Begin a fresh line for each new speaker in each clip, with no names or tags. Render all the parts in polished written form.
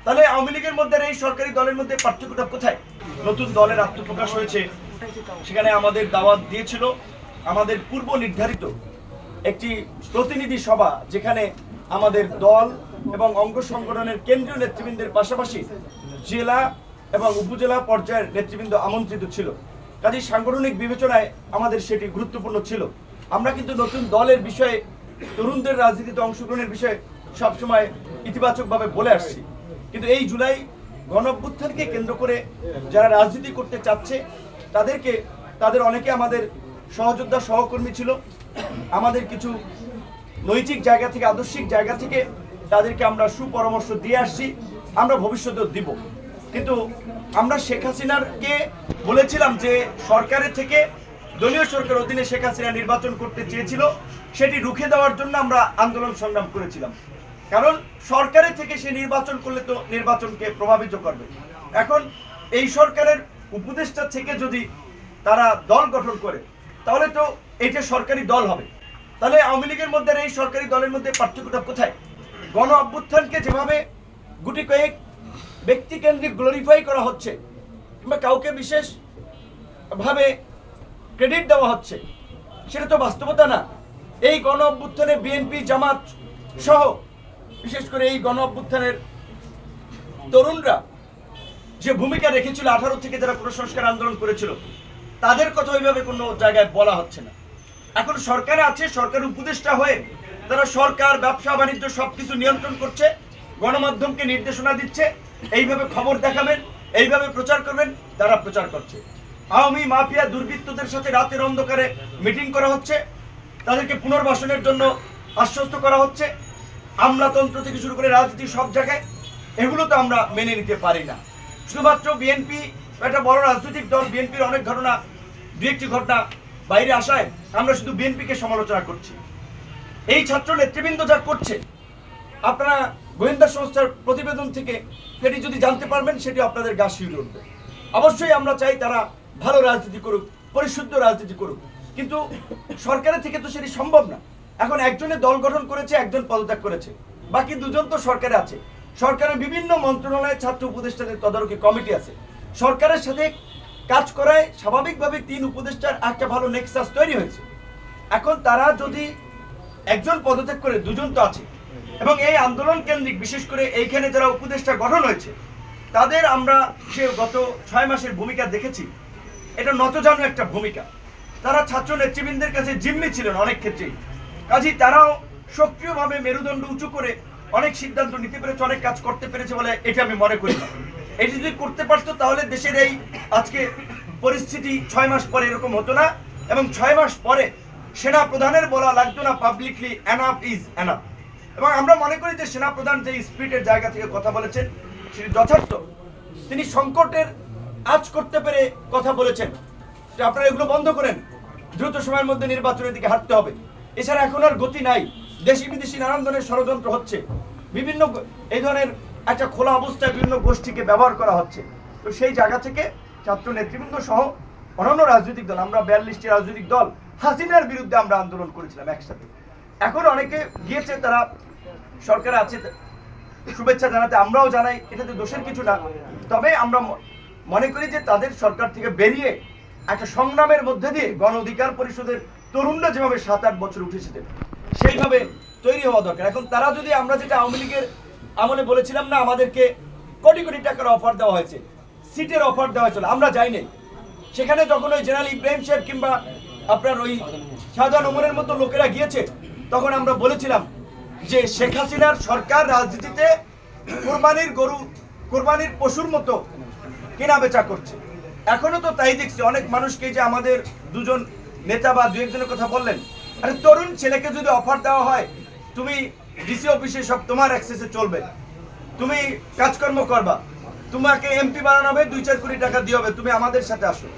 তাহলে আওয়ামী লীগের মধ্যে এই সরকারি দলের মধ্যে পার্থক্যটা কোথায়? নতুন দলের আত্মপ্রকাশ হয়েছে, সেখানে আমাদের দাওয়াত দিয়েছিল আমাদের পূর্ব নির্ধারিত একটি প্রতিনিধি সভা, যেখানে আমাদের দল এবং অঙ্গ সংগঠনের কেন্দ্রীয় নেতৃবৃন্দের পাশাপাশি জেলা এবং উপজেলা পর্যায়ের নেতৃবৃন্দ আমন্ত্রিত ছিল। কাজেই সাংগঠনিক বিবেচনায় আমাদের সেটি গুরুত্বপূর্ণ ছিল। আমরা কিন্তু নতুন দলের বিষয়ে, তরুণদের রাজনীতিতে অংশগ্রহণের বিষয়ে সবসময় ইতিবাচকভাবে বলে আসছি, কিন্তু এই জুলাই গণঅভ্যুত্থানকে কেন্দ্র করে যারা রাজনীতি করতে চাচ্ছে তাদের অনেকে আমাদের সহযোদ্ধা সহকর্মী ছিল। আমাদের কিছু নৈতিক জায়গা থেকে, আদর্শিক জায়গা থেকে তাদেরকে আমরা সুপরামর্শ দিয়ে আসছি, আমরা ভবিষ্যতেও দিব। কিন্তু আমরা শেখ হাসিনারকে বলেছিলাম যে সরকারের থেকে, দলীয় সরকার অধীনে শেখ হাসিনা নির্বাচন করতে চেয়েছিল, সেটি রুখে দেওয়ার জন্য আমরা আন্দোলন সংগ্রাম করেছিলাম। কারণ সরকারের থেকে সে নির্বাচন করলে তো নির্বাচনকে প্রভাবিত করবে। এখন এই সরকারের উপদেষ্টা থেকে যদি তারা দল গঠন করে, তাহলে তো এইটা সরকারি দল হবে। তাহলে আওয়ামী লীগের মধ্যে এই সরকারি দলের মধ্যে পার্থক্যটা কোথায়? গণ অভ্যুত্থানকে যেভাবে গুটি কয়েক ব্যক্তিকেন্দ্রিক গ্লোরিফাই করা হচ্ছে কিংবা কাউকে বিশেষভাবে ক্রেডিট দেওয়া হচ্ছে, সেটা তো বাস্তবতা না। এই গণ অভ্যুত্থানে বিএনপি, জামাত সহ বিশেষ করে এই গণ অভ্যুত্থানের তরুণরা যে ভূমিকা রেখেছিল, 18 থেকে যারা পুনঃসংস্কার আন্দোলন করেছিল, তাদের কথা ওইভাবে কোনো জায়গায় বলা হচ্ছে না। এখন সরকারে আছে, সরকার উপদেষ্টা হয়ে তারা সরকার, ব্যবসা বাণিজ্য সবকিছু নিয়ন্ত্রণ করছে, গণমাধ্যমকে নির্দেশনা দিচ্ছে, এইভাবে খবর দেখাবেন, এইভাবে প্রচার করবেন, তারা প্রচার করছে। আওয়ামী মাফিয়া দুর্বৃত্তদের সাথে রাতের অন্ধকারে মিটিং করা হচ্ছে, তাদেরকে পুনর্বাসনের জন্য আশ্বস্ত করা হচ্ছে, আমলাতন্ত্র থেকে শুরু করে রাজনীতি সব জায়গায়। এগুলো তো আমরা মেনে নিতে পারি না। শুধুমাত্র বিএনপি একটা বড় রাজনৈতিক দল, বিএনপির অনেক ঘটনা, দু একটি ঘটনা বাইরে আসায় আমরা শুধু বিএনপিকে সমালোচনা করছি। এই ছাত্র নেতৃবৃন্দ যা করছে, আপনারা গোয়েন্দা সংস্থার প্রতিবেদন থেকে সেটি যদি জানতে পারবেন, সেটি আপনাদের গা শিউরে উঠবে। অবশ্যই আমরা চাই তারা ভালো রাজনীতি করুক, পরিশুদ্ধ রাজনীতি করুক, কিন্তু সরকারের থেকে তো সেটি সম্ভব না। এখন একজনে দল গঠন করেছে, একজন পদত্যাগ করেছে, বাকি দুজন তো সরকারে আছে। সরকারের বিভিন্ন মন্ত্রণালয়ে ছাত্র উপদেষ্টাদের তদারকি কমিটি আছে। সরকারের সাথে কাজ করায় স্বাভাবিকভাবে 3 উপদেষ্টার একটা ভালো নেক্সাস তৈরি হয়েছে। এখন তারা যদি একজন পদত্যাগ করে, দুজন তো আছে, এবং এই আন্দোলন কেন্দ্রিক বিশেষ করে এইখানে যারা উপদেষ্টা গঠন হয়েছে, তাদের আমরা সে গত 6 মাসের ভূমিকা দেখেছি। এটা নতজানু একটা ভূমিকা। তারা ছাত্র নেতৃবৃন্দের কাছে জিম্মি ছিলেন অনেক ক্ষেত্রেই। কাজেই তারাও সক্রিয়ভাবে মেরুদণ্ড উঁচু করে অনেক সিদ্ধান্ত নিতে পেরেছে, অনেক কাজ করতে পেরেছে বলে এটা আমি মনে করি না। এটি যদি করতে পারতো, তাহলে দেশের এই আজকে পরিস্থিতি 6 মাস পরে এরকম হতো না, এবং 6 মাস পরে সেনা প্রধানের বলা লাগতো না পাবলিকলি এনাফ ইজ এনাফ। এবং আমরা মনে করি যে সেনা প্রধান যে স্পিরিটের জায়গা থেকে কথা বলেছেন, সেটি যথার্থ। তিনি সংকটের আজ করতে পেরে কথা বলেছেন যে আপনারা এগুলো বন্ধ করেন, দ্রুত সময়ের মধ্যে নির্বাচনের দিকে হাঁটতে হবে। এছাড়া এখন আর গতি নাই। দেশি বিদেশি নানান ধরনের ষড়যন্ত্র হচ্ছে, বিভিন্ন এই ধরনের একটা খোলা অবস্থায় বিভিন্ন গোষ্ঠীকে ব্যবহার করা হচ্ছে। তো সেই জায়গা থেকে ছাত্র নেতৃবৃন্দ সহ অন্যান্য রাজনৈতিক দল, আমরা 42টি রাজনৈতিক দল হাসিনার বিরুদ্ধে আমরা আন্দোলন করেছিলাম একসাথে। এখন অনেকে গিয়েছে, তারা সরকারে আছে, শুভেচ্ছা জানাতে আমরাও জানাই, এটাতে দোষের কিছু না। তবে আমরা মনে করি যে তাদের সরকার থেকে বেরিয়ে একটা সংগ্রামের মধ্যে দিয়ে গণ অধিকার পরিষদের তরুণরা যেভাবে 7-8 বছর উঠে এসেছে, সেইভাবে তৈরি হওয়া দরকার। এখন তারা যদি, আমরা যেটা আওয়ামী লীগের আমলে বলেছিলাম না, আমাদেরকে কোটি কোটি টাকার অফার দেওয়া হয়েছে, সিটের অফার দেওয়া হয়েছিল, আমরা যাইনি সেখানে। যখন ওই জেনারেল ইব্রাহিম সাহেব কিংবা আপনার ওই শাহজাহান ওমরের মতো লোকেরা গিয়েছে, তখন আমরা বলেছিলাম যে শেখ হাসিনার সরকার রাজনীতিতে কোরবানির গরু, কোরবানির পশুর মতো কেনা বেচা করছে। এখনো তো তাই দেখছি। অনেক মানুষকে, যে আমাদের দুজন নেতা বা 2-1 কথা বললেন, আরে তরুণ ছেলেকে যদি অফার দেওয়া হয়, তুমি ডিসি অফিসে সব তোমার অ্যাক্সেসে চলবে, তুমি কাজকর্ম করবা, তোমাকে এমপি বানানো হবে, 2-4 কোটি টাকা দিয়ে হবে, তুমি আমাদের সাথে আসো,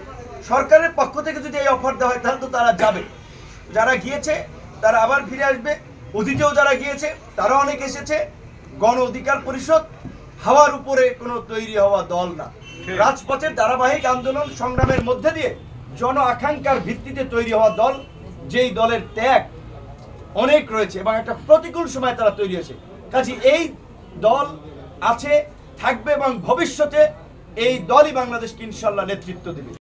সরকারের পক্ষ থেকে যদি এই অফার দেওয়া হয়, তাহলে তো তারা যাবে। যারা গিয়েছে তারা আবার ফিরে আসবে। অতীতেও যারা গিয়েছে তারা অনেক এসেছে। গণ অধিকার পরিষদ হাওয়ার উপরে কোনো তৈরি হওয়া দল না, রাজপথের ধারাবাহিক আন্দোলন সংগ্রামের মধ্যে দিয়ে জন আকাঙ্ক্ষার ভিত্তিতে তৈরি হওয়া দল, যেই দলের ত্যাগ অনেক রয়েছে এবং একটা প্রতিকূল সময় তারা তৈরি হয়েছে। কাজে এই দল আছে, থাকবে এবং ভবিষ্যতে এই দলই বাংলাদেশকে ইনশাল্লাহ নেতৃত্ব দেবে।